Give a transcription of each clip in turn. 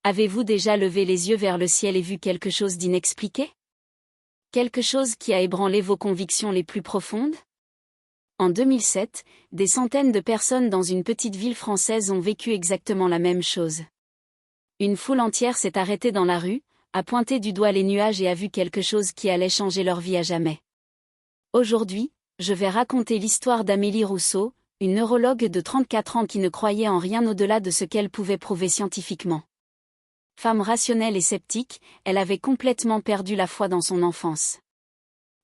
Avez-vous déjà levé les yeux vers le ciel et vu quelque chose d'inexpliqué? Quelque chose qui a ébranlé vos convictions les plus profondes? En 2007, des centaines de personnes dans une petite ville française ont vécu exactement la même chose. Une foule entière s'est arrêtée dans la rue, a pointé du doigt les nuages et a vu quelque chose qui allait changer leur vie à jamais. Aujourd'hui, je vais raconter l'histoire d'Amélie Rousseau, une neurologue de 34 ans qui ne croyait en rien au-delà de ce qu'elle pouvait prouver scientifiquement. Femme rationnelle et sceptique, elle avait complètement perdu la foi dans son enfance.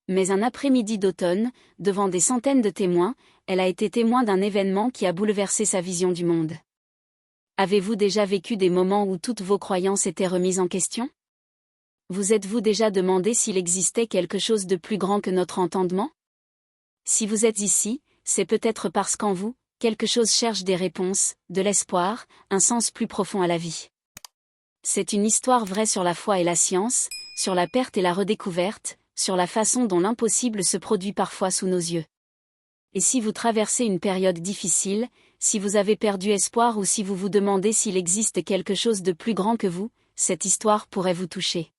Mais un après-midi d'automne, devant des centaines de témoins, elle a été témoin d'un événement qui a bouleversé sa vision du monde. Avez-vous déjà vécu des moments où toutes vos croyances étaient remises en question? Vous êtes-vous déjà demandé s'il existait quelque chose de plus grand que notre entendement? Si vous êtes ici, c'est peut-être parce qu'en vous, quelque chose cherche des réponses, de l'espoir, un sens plus profond à la vie. C'est une histoire vraie sur la foi et la science, sur la perte et la redécouverte, sur la façon dont l'impossible se produit parfois sous nos yeux. Et si vous traversez une période difficile, si vous avez perdu espoir ou si vous vous demandez s'il existe quelque chose de plus grand que vous, cette histoire pourrait vous toucher.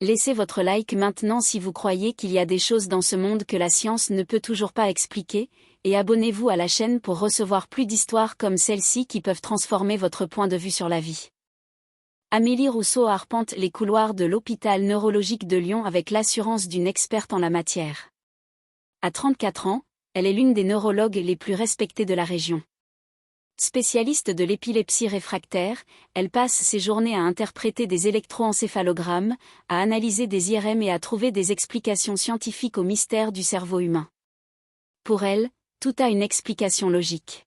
Laissez votre like maintenant si vous croyez qu'il y a des choses dans ce monde que la science ne peut toujours pas expliquer, et abonnez-vous à la chaîne pour recevoir plus d'histoires comme celle-ci qui peuvent transformer votre point de vue sur la vie. Amélie Rousseau arpente les couloirs de l'hôpital neurologique de Lyon avec l'assurance d'une experte en la matière. À 34 ans, elle est l'une des neurologues les plus respectées de la région. Spécialiste de l'épilepsie réfractaire, elle passe ses journées à interpréter des électroencéphalogrammes, à analyser des IRM et à trouver des explications scientifiques au mystère du cerveau humain. Pour elle, tout a une explication logique.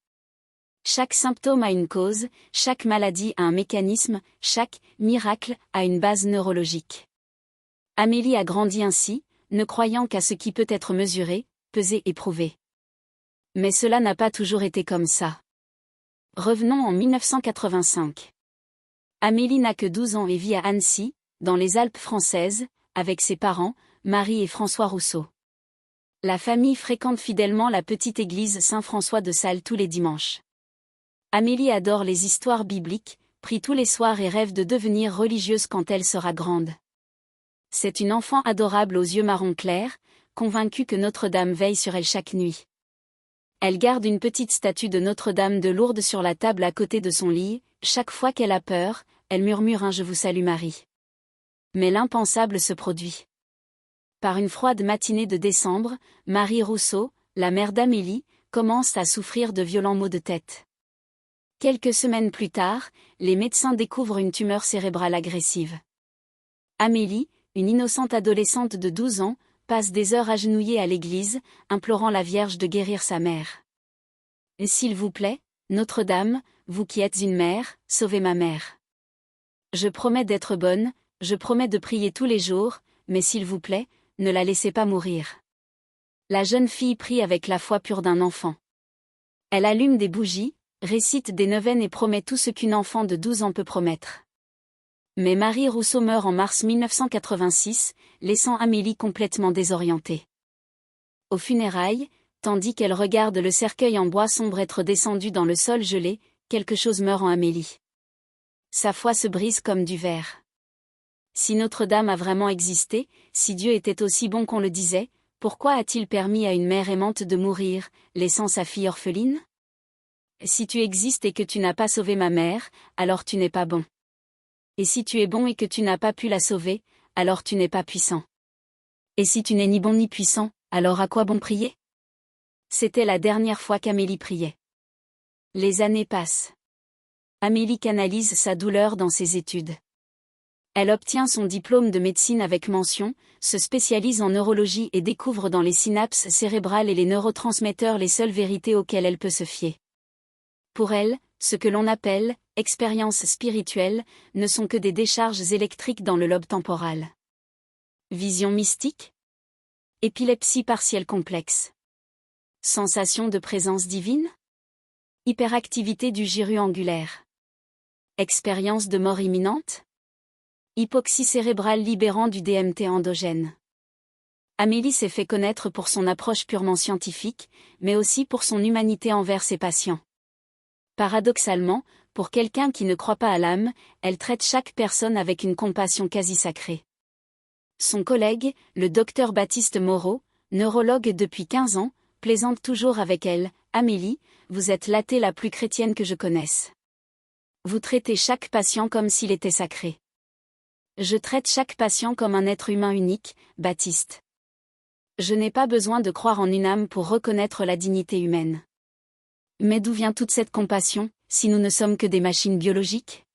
Chaque symptôme a une cause, chaque maladie a un mécanisme, chaque miracle a une base neurologique. Amélie a grandi ainsi, ne croyant qu'à ce qui peut être mesuré, pesé et prouvé. Mais cela n'a pas toujours été comme ça. Revenons en 1985. Amélie n'a que 12 ans et vit à Annecy, dans les Alpes françaises, avec ses parents, Marie et François Rousseau. La famille fréquente fidèlement la petite église Saint-François de Sales tous les dimanches. Amélie adore les histoires bibliques, prie tous les soirs et rêve de devenir religieuse quand elle sera grande. C'est une enfant adorable aux yeux marron clair, convaincue que Notre-Dame veille sur elle chaque nuit. Elle garde une petite statue de Notre-Dame de Lourdes sur la table à côté de son lit, chaque fois qu'elle a peur, elle murmure un « Je vous salue Marie ». Mais l'impensable se produit. Par une froide matinée de décembre, Marie Rousseau, la mère d'Amélie, commence à souffrir de violents maux de tête. Quelques semaines plus tard, les médecins découvrent une tumeur cérébrale agressive. Amélie, une innocente adolescente de 12 ans, passe des heures agenouillée à l'église, implorant la Vierge de guérir sa mère. « S'il vous plaît, Notre-Dame, vous qui êtes une mère, sauvez ma mère. Je promets d'être bonne, je promets de prier tous les jours, mais s'il vous plaît, ne la laissez pas mourir. » La jeune fille prie avec la foi pure d'un enfant. Elle allume des bougies, récite des neuvaines et promet tout ce qu'une enfant de 12 ans peut promettre. Mais Marie Rousseau meurt en mars 1986, laissant Amélie complètement désorientée. Aux funérailles, tandis qu'elle regarde le cercueil en bois sombre être descendu dans le sol gelé, quelque chose meurt en Amélie. Sa foi se brise comme du verre. Si Notre-Dame a vraiment existé, si Dieu était aussi bon qu'on le disait, pourquoi a-t-il permis à une mère aimante de mourir, laissant sa fille orpheline? Si tu existes et que tu n'as pas sauvé ma mère, alors tu n'es pas bon. Et si tu es bon et que tu n'as pas pu la sauver, alors tu n'es pas puissant. Et si tu n'es ni bon ni puissant, alors à quoi bon prier? C'était la dernière fois qu'Amélie priait. Les années passent. Amélie canalise sa douleur dans ses études. Elle obtient son diplôme de médecine avec mention, se spécialise en neurologie et découvre dans les synapses cérébrales et les neurotransmetteurs les seules vérités auxquelles elle peut se fier. Pour elle, ce que l'on appelle expériences spirituelles ne sont que des décharges électriques dans le lobe temporal. Vision mystique? Épilepsie partielle complexe. Sensation de présence divine? Hyperactivité du gyrus angulaire. Expérience de mort imminente? Hypoxie cérébrale libérant du DMT endogène. Amélie s'est fait connaître pour son approche purement scientifique, mais aussi pour son humanité envers ses patients. Paradoxalement, Pour quelqu'un qui ne croit pas à l'âme, elle traite chaque personne avec une compassion quasi sacrée. Son collègue, le docteur Baptiste Moreau, neurologue depuis 15 ans, plaisante toujours avec elle. « Amélie, vous êtes l'athée la plus chrétienne que je connaisse. Vous traitez chaque patient comme s'il était sacré. » Je traite chaque patient comme un être humain unique, Baptiste. Je n'ai pas besoin de croire en une âme pour reconnaître la dignité humaine. Mais d'où vient toute cette compassion, si nous ne sommes que des machines biologiques?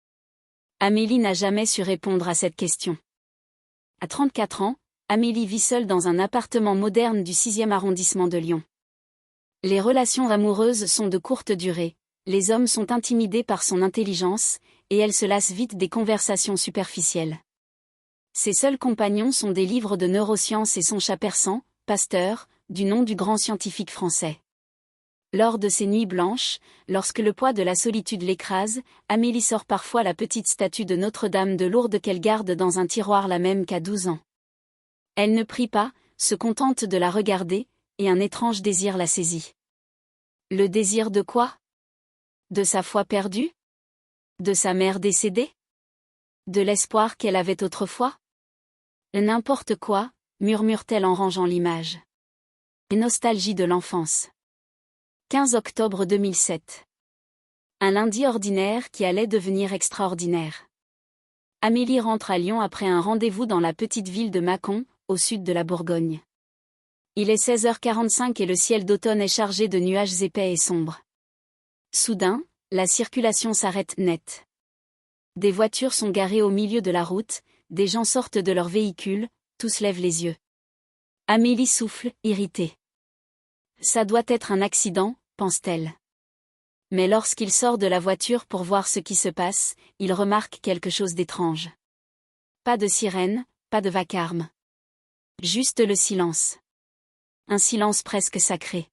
Amélie n'a jamais su répondre à cette question. À 34 ans, Amélie vit seule dans un appartement moderne du 6e arrondissement de Lyon. Les relations amoureuses sont de courte durée, les hommes sont intimidés par son intelligence, et elle se lasse vite des conversations superficielles. Ses seuls compagnons sont des livres de neurosciences et son chat persan, Pasteur, du nom du grand scientifique français. Lors de ces nuits blanches, lorsque le poids de la solitude l'écrase, Amélie sort parfois la petite statue de Notre-Dame de Lourdes qu'elle garde dans un tiroir la même qu'à 12 ans. Elle ne prie pas, se contente de la regarder, et un étrange désir la saisit. Le désir de quoi? De sa foi perdue? De sa mère décédée? De l'espoir qu'elle avait autrefois? N'importe quoi, murmure-t-elle en rangeant l'image. Nostalgie de l'enfance. 15 octobre 2007. Un lundi ordinaire qui allait devenir extraordinaire. Amélie rentre à Lyon après un rendez-vous dans la petite ville de Mâcon, au sud de la Bourgogne. Il est 16h45 et le ciel d'automne est chargé de nuages épais et sombres. Soudain, la circulation s'arrête net. Des voitures sont garées au milieu de la route, des gens sortent de leurs véhicules, tous lèvent les yeux. Amélie souffle, irritée. Ça doit être un accident, pense-t-elle. Mais lorsqu'il sort de la voiture pour voir ce qui se passe, il remarque quelque chose d'étrange. Pas de sirène, pas de vacarme. Juste le silence. Un silence presque sacré.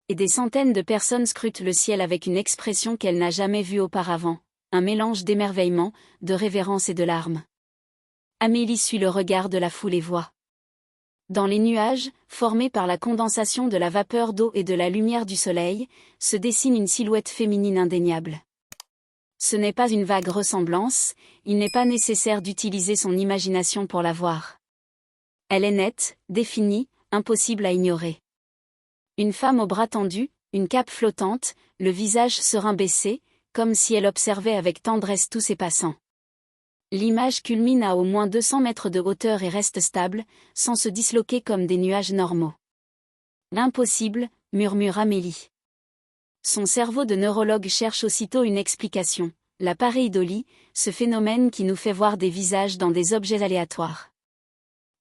Et des centaines de personnes scrutent le ciel avec une expression qu'elle n'a jamais vue auparavant, un mélange d'émerveillement, de révérence et de larmes. Amélie suit le regard de la foule et voit. Dans les nuages, formés par la condensation de la vapeur d'eau et de la lumière du soleil, se dessine une silhouette féminine indéniable. Ce n'est pas une vague ressemblance, il n'est pas nécessaire d'utiliser son imagination pour la voir. Elle est nette, définie, impossible à ignorer. Une femme aux bras tendus, une cape flottante, le visage serein baissé, comme si elle observait avec tendresse tous ses passants. L'image culmine à au moins 200 mètres de hauteur et reste stable, sans se disloquer comme des nuages normaux. L'impossible, murmure Amélie. Son cerveau de neurologue cherche aussitôt une explication, la pareidolie, ce phénomène qui nous fait voir des visages dans des objets aléatoires.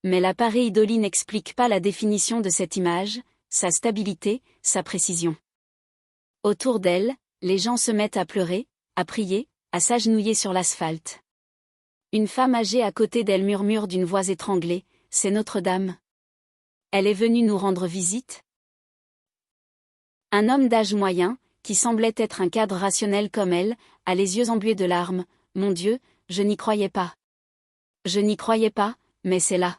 Mais la pareidolie n'explique pas la définition de cette image, sa stabilité, sa précision. Autour d'elle, les gens se mettent à pleurer, à prier, à s'agenouiller sur l'asphalte. Une femme âgée à côté d'elle murmure d'une voix étranglée, « C'est Notre-Dame. Elle est venue nous rendre visite ?» Un homme d'âge moyen, qui semblait être un cadre rationnel comme elle, a les yeux embués de larmes, « Mon Dieu, je n'y croyais pas. Je n'y croyais pas, mais c'est là. »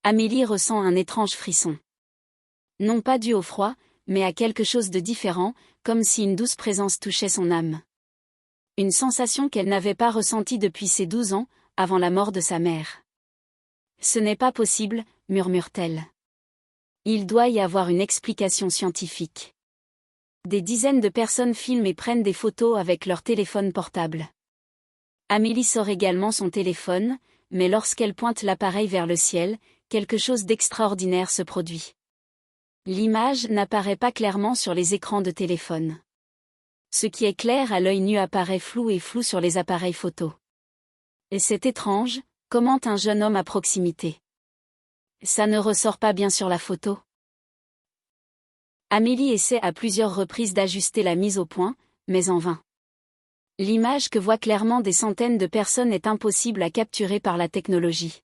Amélie ressent un étrange frisson. Non pas dû au froid, mais à quelque chose de différent, comme si une douce présence touchait son âme. Une sensation qu'elle n'avait pas ressentie depuis ses 12 ans, avant la mort de sa mère. « Ce n'est pas possible, » murmure-t-elle. Il doit y avoir une explication scientifique. Des dizaines de personnes filment et prennent des photos avec leur téléphone portable. Amélie sort également son téléphone, mais lorsqu'elle pointe l'appareil vers le ciel, quelque chose d'extraordinaire se produit. L'image n'apparaît pas clairement sur les écrans de téléphone. Ce qui est clair à l'œil nu apparaît flou et flou sur les appareils photo. Et c'est étrange, commente un jeune homme à proximité. Ça ne ressort pas bien sur la photo. Amélie essaie à plusieurs reprises d'ajuster la mise au point, mais en vain. L'image que voient clairement des centaines de personnes est impossible à capturer par la technologie.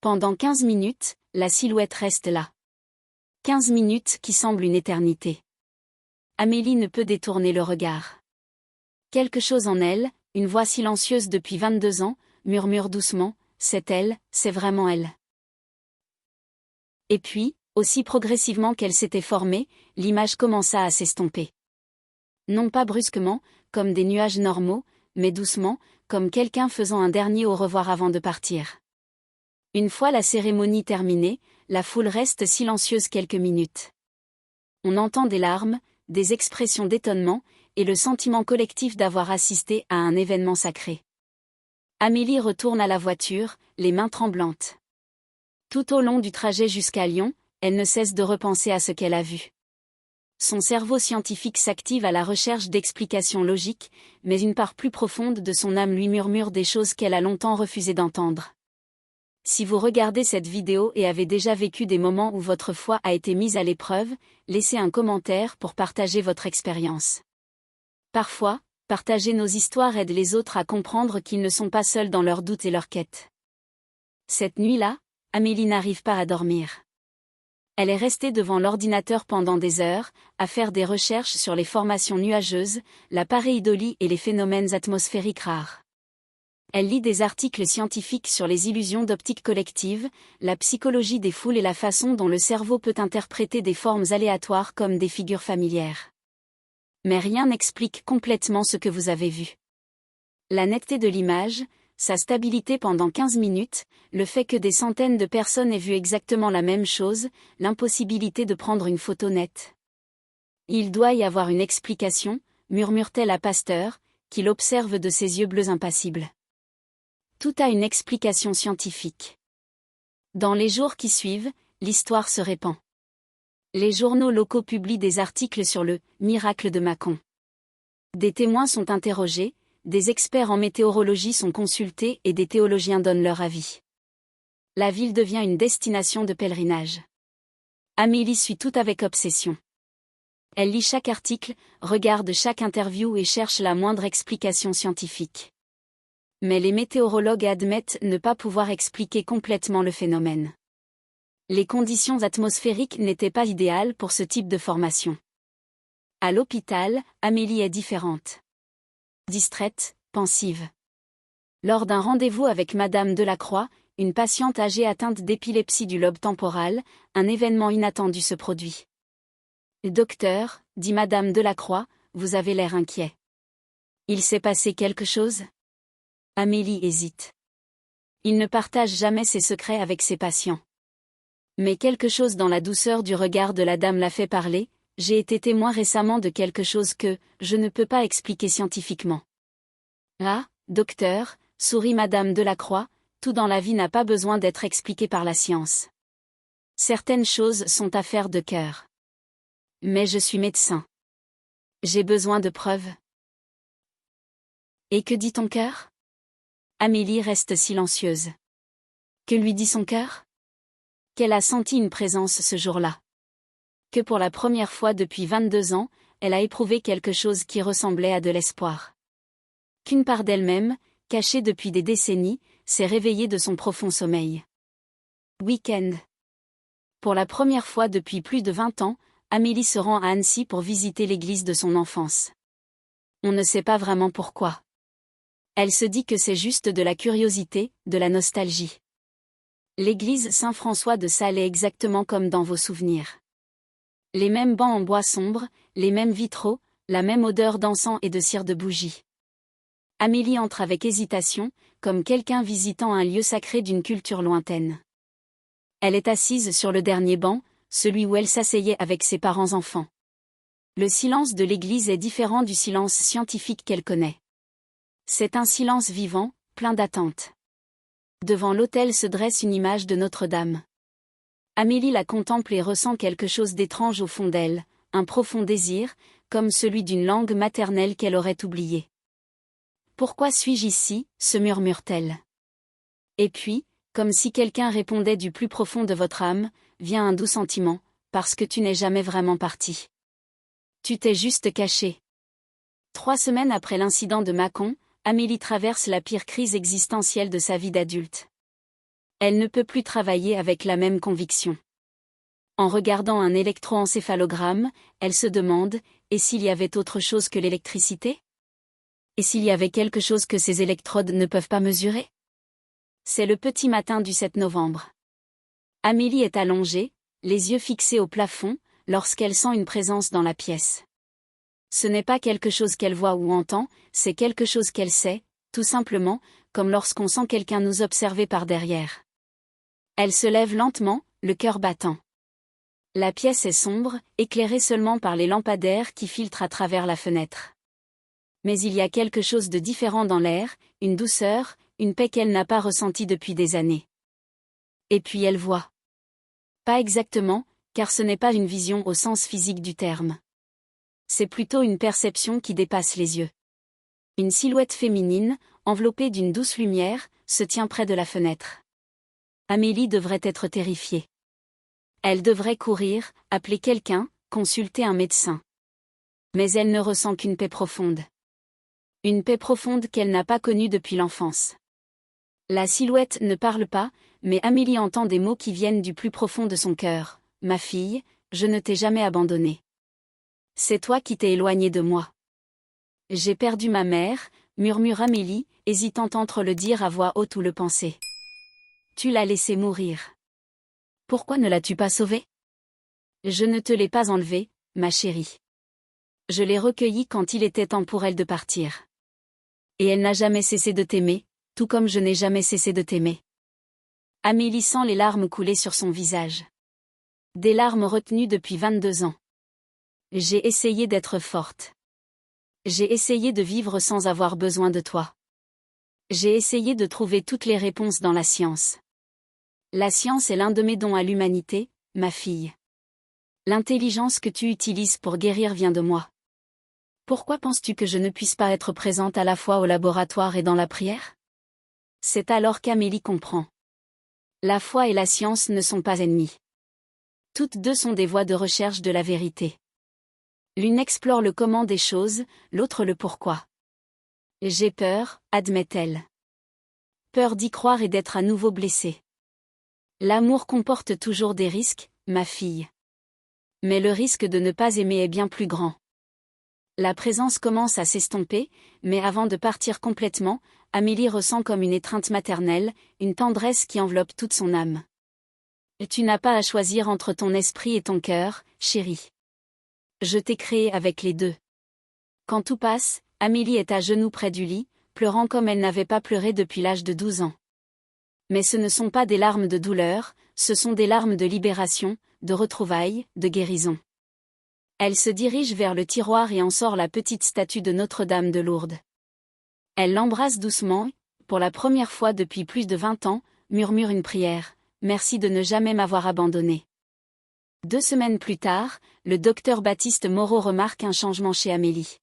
Pendant 15 minutes, la silhouette reste là. 15 minutes qui semblent une éternité. Amélie ne peut détourner le regard. Quelque chose en elle, une voix silencieuse depuis 22 ans, murmure doucement, « C'est elle, c'est vraiment elle. » Et puis, aussi progressivement qu'elle s'était formée, l'image commença à s'estomper. Non pas brusquement, comme des nuages normaux, mais doucement, comme quelqu'un faisant un dernier au revoir avant de partir. Une fois la cérémonie terminée, la foule reste silencieuse quelques minutes. On entend des larmes, des expressions d'étonnement, et le sentiment collectif d'avoir assisté à un événement sacré. Amélie retourne à la voiture, les mains tremblantes. Tout au long du trajet jusqu'à Lyon, elle ne cesse de repenser à ce qu'elle a vu. Son cerveau scientifique s'active à la recherche d'explications logiques, mais une part plus profonde de son âme lui murmure des choses qu'elle a longtemps refusé d'entendre. Si vous regardez cette vidéo et avez déjà vécu des moments où votre foi a été mise à l'épreuve, laissez un commentaire pour partager votre expérience. Parfois, partager nos histoires aide les autres à comprendre qu'ils ne sont pas seuls dans leurs doutes et leurs quêtes. Cette nuit-là, Amélie n'arrive pas à dormir. Elle est restée devant l'ordinateur pendant des heures, à faire des recherches sur les formations nuageuses, la pareidolie et les phénomènes atmosphériques rares. Elle lit des articles scientifiques sur les illusions d'optique collective, la psychologie des foules et la façon dont le cerveau peut interpréter des formes aléatoires comme des figures familières. Mais rien n'explique complètement ce que vous avez vu. La netteté de l'image, sa stabilité pendant 15 minutes, le fait que des centaines de personnes aient vu exactement la même chose, l'impossibilité de prendre une photo nette. Il doit y avoir une explication, murmure-t-elle à Pasteur, qui l'observe de ses yeux bleus impassibles. Tout a une explication scientifique. Dans les jours qui suivent, l'histoire se répand. Les journaux locaux publient des articles sur le « miracle de Mâcon ». Des témoins sont interrogés, des experts en météorologie sont consultés et des théologiens donnent leur avis. La ville devient une destination de pèlerinage. Amélie suit tout avec obsession. Elle lit chaque article, regarde chaque interview et cherche la moindre explication scientifique. Mais les météorologues admettent ne pas pouvoir expliquer complètement le phénomène. Les conditions atmosphériques n'étaient pas idéales pour ce type de formation. À l'hôpital, Amélie est différente. Distraite, pensive. Lors d'un rendez-vous avec Madame Delacroix, une patiente âgée atteinte d'épilepsie du lobe temporal, un événement inattendu se produit. « Docteur, dit Madame Delacroix, vous avez l'air inquiet. Il s'est passé quelque chose ?» Amélie hésite. Il ne partage jamais ses secrets avec ses patients. Mais quelque chose dans la douceur du regard de la dame l'a fait parler. J'ai été témoin récemment de quelque chose que je ne peux pas expliquer scientifiquement. Ah, docteur, sourit Madame Delacroix, tout dans la vie n'a pas besoin d'être expliqué par la science. Certaines choses sont affaires de cœur. Mais je suis médecin. J'ai besoin de preuves. Et que dit ton cœur ? Amélie reste silencieuse. Que lui dit son cœur ? Qu'elle a senti une présence ce jour-là. Que pour la première fois depuis 22 ans, elle a éprouvé quelque chose qui ressemblait à de l'espoir. Qu'une part d'elle-même, cachée depuis des décennies, s'est réveillée de son profond sommeil. Week-end. Pour la première fois depuis plus de 20 ans, Amélie se rend à Annecy pour visiter l'église de son enfance. On ne sait pas vraiment pourquoi. Elle se dit que c'est juste de la curiosité, de la nostalgie. L'église Saint-François de Sales est exactement comme dans vos souvenirs. Les mêmes bancs en bois sombre, les mêmes vitraux, la même odeur d'encens et de cire de bougie. Amélie entre avec hésitation, comme quelqu'un visitant un lieu sacré d'une culture lointaine. Elle est assise sur le dernier banc, celui où elle s'asseyait avec ses parents enfants. Le silence de l'église est différent du silence scientifique qu'elle connaît. C'est un silence vivant, plein d'attente. Devant l'autel se dresse une image de Notre-Dame. Amélie la contemple et ressent quelque chose d'étrange au fond d'elle, un profond désir, comme celui d'une langue maternelle qu'elle aurait oubliée. « Pourquoi suis-je ici ?» se murmure-t-elle. Et puis, comme si quelqu'un répondait du plus profond de votre âme, vient un doux sentiment, parce que tu n'es jamais vraiment parti. Tu t'es juste caché. 3 semaines après l'incident de Mâcon, Amélie traverse la pire crise existentielle de sa vie d'adulte. Elle ne peut plus travailler avec la même conviction. En regardant un électroencéphalogramme, elle se demande, et s'il y avait autre chose que l'électricité ? Et s'il y avait quelque chose que ces électrodes ne peuvent pas mesurer ? C'est le petit matin du 7 novembre. Amélie est allongée, les yeux fixés au plafond, lorsqu'elle sent une présence dans la pièce. Ce n'est pas quelque chose qu'elle voit ou entend, c'est quelque chose qu'elle sait, tout simplement, comme lorsqu'on sent quelqu'un nous observer par derrière. Elle se lève lentement, le cœur battant. La pièce est sombre, éclairée seulement par les lampadaires qui filtrent à travers la fenêtre. Mais il y a quelque chose de différent dans l'air, une douceur, une paix qu'elle n'a pas ressentie depuis des années. Et puis elle voit. Pas exactement, car ce n'est pas une vision au sens physique du terme. C'est plutôt une perception qui dépasse les yeux. Une silhouette féminine, enveloppée d'une douce lumière, se tient près de la fenêtre. Amélie devrait être terrifiée. Elle devrait courir, appeler quelqu'un, consulter un médecin. Mais elle ne ressent qu'une paix profonde. Une paix profonde qu'elle n'a pas connue depuis l'enfance. La silhouette ne parle pas, mais Amélie entend des mots qui viennent du plus profond de son cœur. « Ma fille, je ne t'ai jamais abandonnée. C'est toi qui t'es éloignée de moi. J'ai perdu ma mère », murmure Amélie, hésitant entre le dire à voix haute ou le penser. Tu l'as laissée mourir. Pourquoi ne l'as-tu pas sauvée? Je ne te l'ai pas enlevée, ma chérie. Je l'ai recueillie quand il était temps pour elle de partir. Et elle n'a jamais cessé de t'aimer, tout comme je n'ai jamais cessé de t'aimer. Amélie sent les larmes couler sur son visage. Des larmes retenues depuis 22 ans. J'ai essayé d'être forte. J'ai essayé de vivre sans avoir besoin de toi. J'ai essayé de trouver toutes les réponses dans la science. La science est l'un de mes dons à l'humanité, ma fille. L'intelligence que tu utilises pour guérir vient de moi. Pourquoi penses-tu que je ne puisse pas être présente à la fois au laboratoire et dans la prière? C'est alors qu'Amélie comprend. La foi et la science ne sont pas ennemies. Toutes deux sont des voies de recherche de la vérité. L'une explore le comment des choses, l'autre le pourquoi. J'ai peur, admet-elle. Peur d'y croire et d'être à nouveau blessée. L'amour comporte toujours des risques, ma fille. Mais le risque de ne pas aimer est bien plus grand. La présence commence à s'estomper, mais avant de partir complètement, Amélie ressent comme une étreinte maternelle, une tendresse qui enveloppe toute son âme. Tu n'as pas à choisir entre ton esprit et ton cœur, chérie. Je t'ai créé avec les deux. Quand tout passe, Amélie est à genoux près du lit, pleurant comme elle n'avait pas pleuré depuis l'âge de 12 ans. Mais ce ne sont pas des larmes de douleur, ce sont des larmes de libération, de retrouvailles, de guérison. Elle se dirige vers le tiroir et en sort la petite statue de Notre-Dame de Lourdes. Elle l'embrasse doucement, pour la première fois depuis plus de 20 ans, murmure une prière. Merci de ne jamais m'avoir abandonnée. 2 semaines plus tard, le docteur Baptiste Moreau remarque un changement chez Amélie.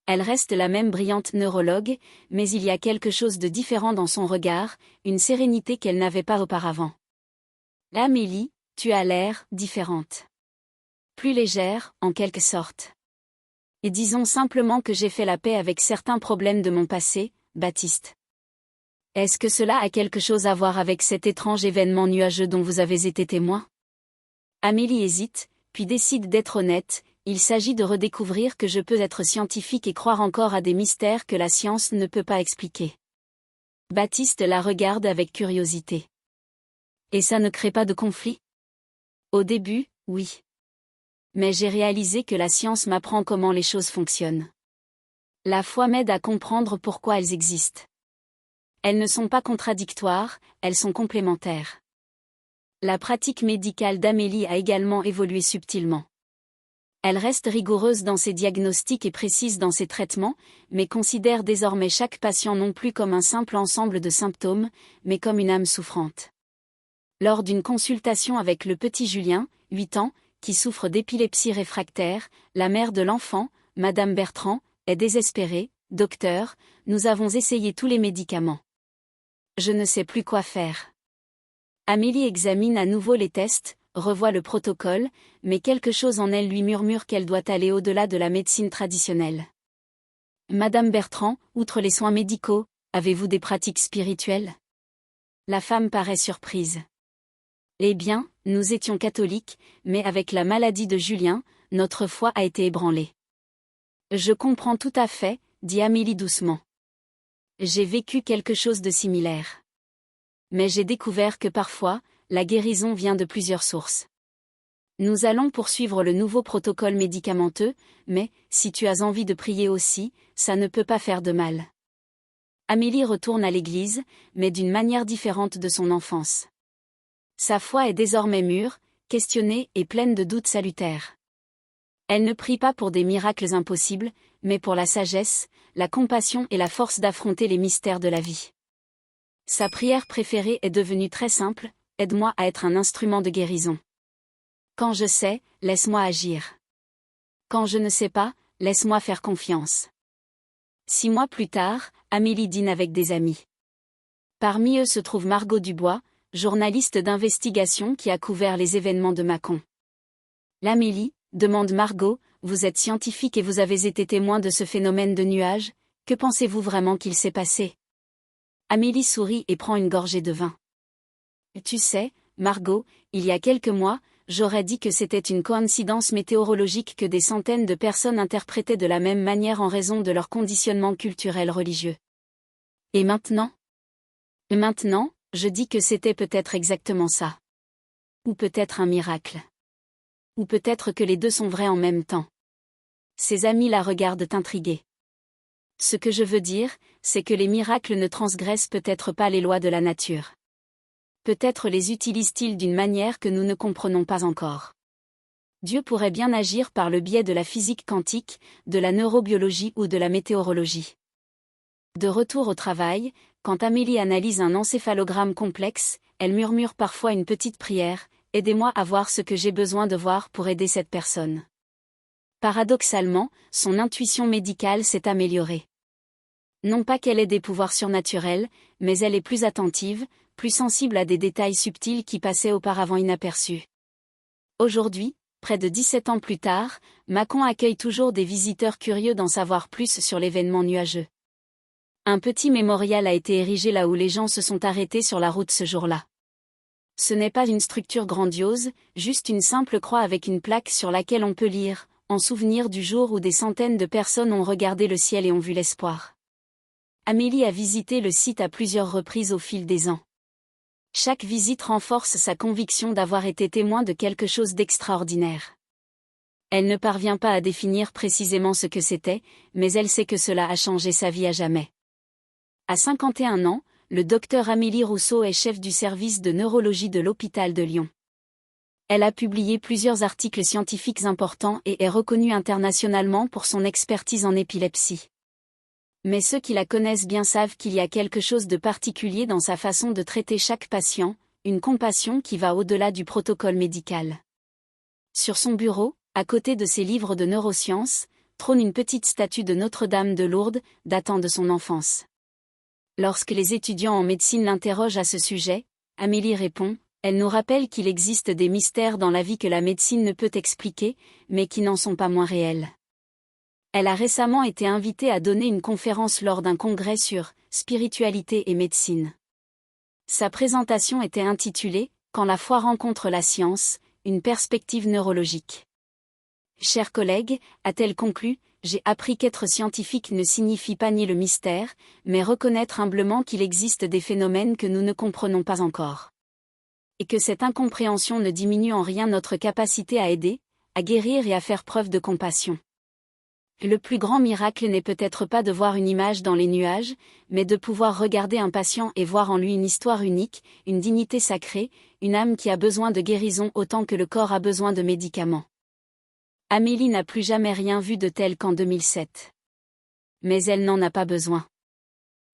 Elle reste la même brillante neurologue, mais il y a quelque chose de différent dans son regard, une sérénité qu'elle n'avait pas auparavant. Amélie, tu as l'air différente. Plus légère, en quelque sorte. Et disons simplement que j'ai fait la paix avec certains problèmes de mon passé, Baptiste. Est-ce que cela a quelque chose à voir avec cet étrange événement nuageux dont vous avez été témoin? Amélie hésite, puis décide d'être honnête. Il s'agit de redécouvrir que je peux être scientifique et croire encore à des mystères que la science ne peut pas expliquer. Baptiste la regarde avec curiosité. Et ça ne crée pas de conflit? Au début, oui. Mais j'ai réalisé que la science m'apprend comment les choses fonctionnent. La foi m'aide à comprendre pourquoi elles existent. Elles ne sont pas contradictoires, elles sont complémentaires. La pratique médicale d'Amélie a également évolué subtilement. Elle reste rigoureuse dans ses diagnostics et précise dans ses traitements, mais considère désormais chaque patient non plus comme un simple ensemble de symptômes, mais comme une âme souffrante. Lors d'une consultation avec le petit Julien, 8 ans, qui souffre d'épilepsie réfractaire, la mère de l'enfant, Madame Bertrand, est désespérée. « Docteur, nous avons essayé tous les médicaments. Je ne sais plus quoi faire. » Amélie examine à nouveau les tests, revoit le protocole, mais quelque chose en elle lui murmure qu'elle doit aller au-delà de la médecine traditionnelle. Madame Bertrand, outre les soins médicaux, avez-vous des pratiques spirituelles? La femme paraît surprise. Eh bien, nous étions catholiques, mais avec la maladie de Julien, notre foi a été ébranlée. Je comprends tout à fait, dit Amélie doucement. J'ai vécu quelque chose de similaire. Mais j'ai découvert que parfois, la guérison vient de plusieurs sources. Nous allons poursuivre le nouveau protocole médicamenteux, mais, si tu as envie de prier aussi, ça ne peut pas faire de mal. Amélie retourne à l'église, mais d'une manière différente de son enfance. Sa foi est désormais mûre, questionnée et pleine de doutes salutaires. Elle ne prie pas pour des miracles impossibles, mais pour la sagesse, la compassion et la force d'affronter les mystères de la vie. Sa prière préférée est devenue très simple: aide-moi à être un instrument de guérison. Quand je sais, laisse-moi agir. Quand je ne sais pas, laisse-moi faire confiance. 6 mois plus tard, Amélie dîne avec des amis. Parmi eux se trouve Margot Dubois, journaliste d'investigation qui a couvert les événements de Mâcon. L'Amélie, demande Margot, vous êtes scientifique et vous avez été témoin de ce phénomène de nuages, que pensez-vous vraiment qu'il s'est passé? Amélie sourit et prend une gorgée de vin. Tu sais, Margot, il y a quelques mois, j'aurais dit que c'était une coïncidence météorologique que des centaines de personnes interprétaient de la même manière en raison de leur conditionnement culturel religieux. Et maintenant? Maintenant, je dis que c'était peut-être exactement ça. Ou peut-être un miracle. Ou peut-être que les deux sont vrais en même temps. Ses amis la regardent intrigués. Ce que je veux dire, c'est que les miracles ne transgressent peut-être pas les lois de la nature. Peut-être les utilisent-ils d'une manière que nous ne comprenons pas encore. Dieu pourrait bien agir par le biais de la physique quantique, de la neurobiologie ou de la météorologie. De retour au travail, quand Amélie analyse un encéphalogramme complexe, elle murmure parfois une petite prière: aidez-moi à voir ce que j'ai besoin de voir pour aider cette personne. Paradoxalement, son intuition médicale s'est améliorée. Non pas qu'elle ait des pouvoirs surnaturels, mais elle est plus attentive, plus sensible à des détails subtils qui passaient auparavant inaperçus. Aujourd'hui, près de 17 ans plus tard, Mâcon accueille toujours des visiteurs curieux d'en savoir plus sur l'événement nuageux. Un petit mémorial a été érigé là où les gens se sont arrêtés sur la route ce jour-là. Ce n'est pas une structure grandiose, juste une simple croix avec une plaque sur laquelle on peut lire « En souvenir du jour où des centaines de personnes ont regardé le ciel et ont vu l'espoir ». Amélie a visité le site à plusieurs reprises au fil des ans. Chaque visite renforce sa conviction d'avoir été témoin de quelque chose d'extraordinaire. Elle ne parvient pas à définir précisément ce que c'était, mais elle sait que cela a changé sa vie à jamais. À 51 ans, le docteur Amélie Rousseau est chef du service de neurologie de l'hôpital de Lyon. Elle a publié plusieurs articles scientifiques importants et est reconnue internationalement pour son expertise en épilepsie. Mais ceux qui la connaissent bien savent qu'il y a quelque chose de particulier dans sa façon de traiter chaque patient, une compassion qui va au-delà du protocole médical. Sur son bureau, à côté de ses livres de neurosciences, trône une petite statue de Notre-Dame de Lourdes, datant de son enfance. Lorsque les étudiants en médecine l'interrogent à ce sujet, Amélie répond: elle nous rappelle qu'il existe des mystères dans la vie que la médecine ne peut expliquer, mais qui n'en sont pas moins réels. Elle a récemment été invitée à donner une conférence lors d'un congrès sur « Spiritualité et médecine ». Sa présentation était intitulée « Quand la foi rencontre la science, une perspective neurologique ». Chers collègues, a-t-elle conclu, j'ai appris qu'être scientifique ne signifie pas nier le mystère, mais reconnaître humblement qu'il existe des phénomènes que nous ne comprenons pas encore. Et que cette incompréhension ne diminue en rien notre capacité à aider, à guérir et à faire preuve de compassion. Le plus grand miracle n'est peut-être pas de voir une image dans les nuages, mais de pouvoir regarder un patient et voir en lui une histoire unique, une dignité sacrée, une âme qui a besoin de guérison autant que le corps a besoin de médicaments. Amélie n'a plus jamais rien vu de tel qu'en 2007. Mais elle n'en a pas besoin.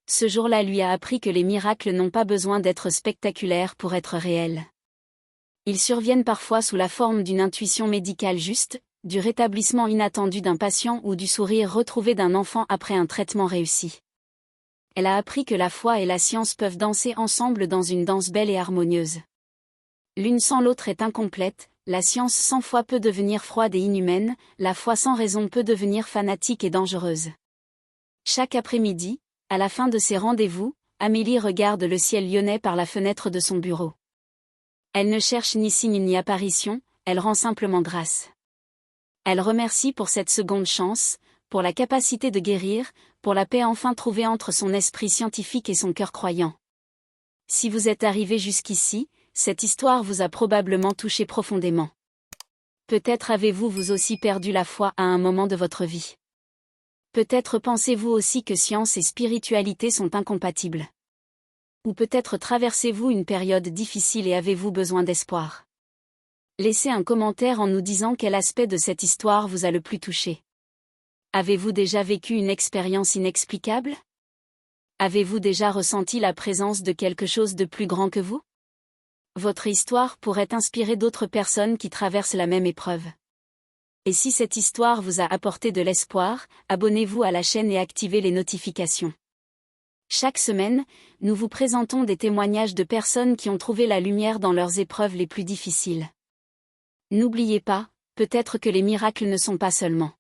Ce jour-là lui a appris que les miracles n'ont pas besoin d'être spectaculaires pour être réels. Ils surviennent parfois sous la forme d'une intuition médicale juste, du rétablissement inattendu d'un patient ou du sourire retrouvé d'un enfant après un traitement réussi. Elle a appris que la foi et la science peuvent danser ensemble dans une danse belle et harmonieuse. L'une sans l'autre est incomplète, la science sans foi peut devenir froide et inhumaine, la foi sans raison peut devenir fanatique et dangereuse. Chaque après-midi, à la fin de ses rendez-vous, Amélie regarde le ciel lyonnais par la fenêtre de son bureau. Elle ne cherche ni signe ni apparition, elle rend simplement grâce. Elle remercie pour cette seconde chance, pour la capacité de guérir, pour la paix enfin trouvée entre son esprit scientifique et son cœur croyant. Si vous êtes arrivé jusqu'ici, cette histoire vous a probablement touché profondément. Peut-être avez-vous vous aussi perdu la foi à un moment de votre vie. Peut-être pensez-vous aussi que science et spiritualité sont incompatibles. Ou peut-être traversez-vous une période difficile et avez-vous besoin d'espoir. Laissez un commentaire en nous disant quel aspect de cette histoire vous a le plus touché. Avez-vous déjà vécu une expérience inexplicable? Avez-vous déjà ressenti la présence de quelque chose de plus grand que vous? Votre histoire pourrait inspirer d'autres personnes qui traversent la même épreuve. Et si cette histoire vous a apporté de l'espoir, abonnez-vous à la chaîne et activez les notifications. Chaque semaine, nous vous présentons des témoignages de personnes qui ont trouvé la lumière dans leurs épreuves les plus difficiles. N'oubliez pas, peut-être que les miracles ne sont pas seulement